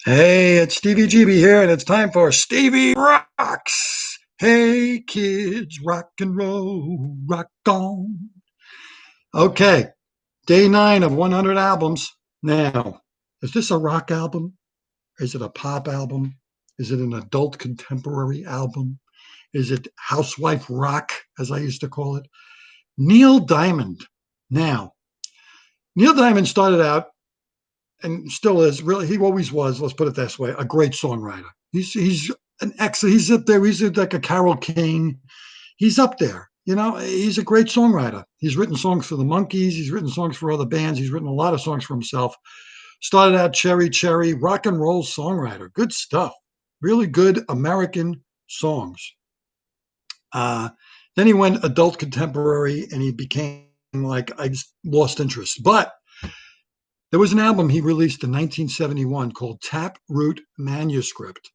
Hey, it's Stevie GB here, and it's time for Stevie Rocks. Hey, kids, rock and roll, rock on. Okay, day 9 of 100 albums. Now, is this a rock album? Is it a pop album? Is it an adult contemporary album? Is it housewife rock, as I used to call it? Neil Diamond. Now, Neil Diamond started out and still is really, he always was, let's put it this way, a great songwriter. He's an excellent, he's up there, he's like a Carole King. He's up there. He's a great songwriter. He's written songs for the Monkees, he's written songs for other bands, he's written a lot of songs for himself. Started out Cherry Cherry, rock and roll songwriter. Good stuff. Really good American songs. Uh, then he went adult contemporary and he became like, I just lost interest. But there was an album he released in 1971 called Taproot Manuscript.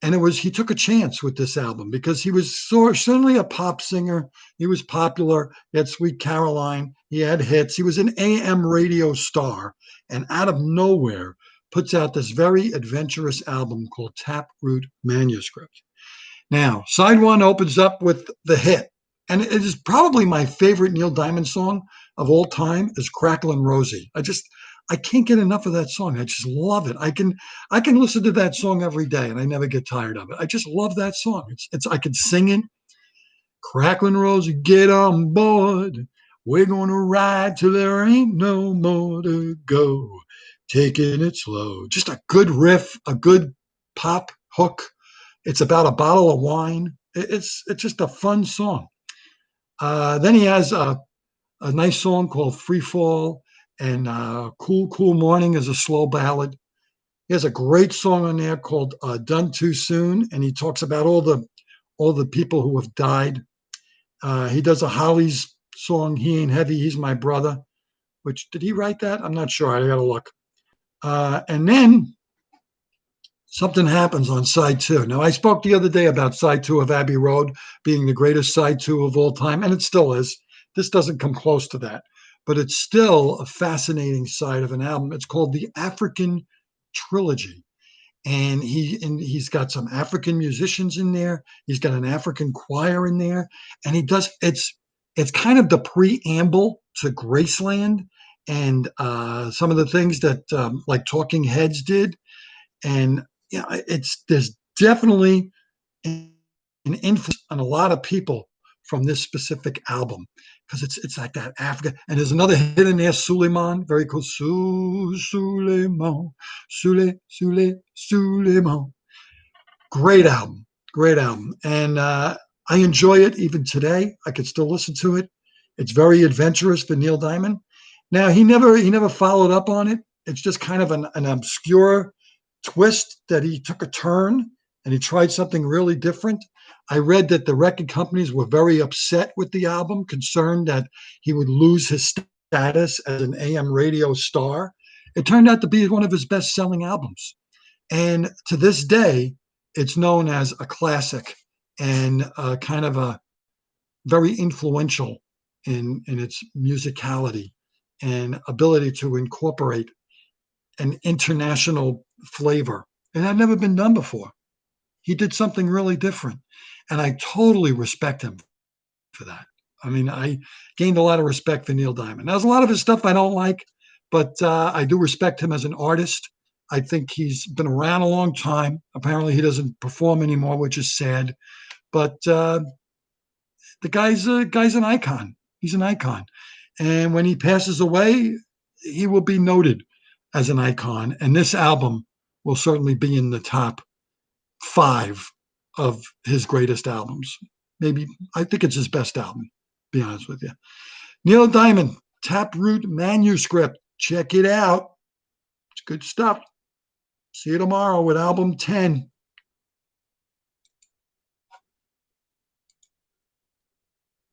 And he took a chance with this album because he was certainly a pop singer. He was popular. He had Sweet Caroline. He had hits. He was an AM radio star. And out of nowhere, puts out this very adventurous album called Taproot Manuscript. Now, side one opens up with the hit. And it is probably my favorite Neil Diamond song of all time is Crackle and Rosie. I can't get enough of that song. I just love it. I can listen to that song every day and I never get tired of it. I just love that song. It's I could sing it. Crackle and Rosie, get on board. We're gonna ride till there ain't no more to go. Taking it slow. Just a good riff, a good pop hook. It's about a bottle of wine. It's just a fun song. Then he has a nice song called Free Fall, and Cool Cool Morning is a slow ballad. He has a great song on there called Done Too Soon, and he talks about all the people who have died. He does a Hollies song, He Ain't Heavy, He's My Brother, which, did he write that? I'm not sure. I got to look. And then something happens on side two. Now, I spoke the other day about side two of Abbey Road being the greatest side two of all time, and it still is. This doesn't come close to that, but it's still a fascinating side of an album. It's called the African Trilogy. And he's got some African musicians in there. He's got an African choir in there, and it's kind of the preamble to Graceland and some of the things that like Talking Heads did. And there's definitely an influence on a lot of people from this specific album because it's like that Africa. And there's another hit in there, Suleiman, very cool. Suleiman, Suleiman. Great album, great album, and I enjoy it even today. I could still listen to it. It's very adventurous for Neil Diamond. Now he never followed up on it. It's just kind of an obscure twist that he took a turn and he tried something really different. I read that the record companies were very upset with the album, concerned that he would lose his status as an AM radio star. It turned out to be one of his best selling albums. And to this day, it's known as a classic and kind of a very influential in its musicality and ability to incorporate an international flavor. It had never been done before. He did something really different. And I totally respect him for that. I mean, I gained a lot of respect for Neil Diamond. Now, there's a lot of his stuff I don't like, but I do respect him as an artist. I think he's been around a long time. Apparently, he doesn't perform anymore, which is sad. But the guy's an icon. He's an icon. And when he passes away, he will be noted as an icon. And this album will certainly be in the top 5 of his greatest albums. Maybe, I think it's his best album, to be honest with you. Neil Diamond, Taproot Manuscript. Check it out. It's good stuff. See you tomorrow with album 10.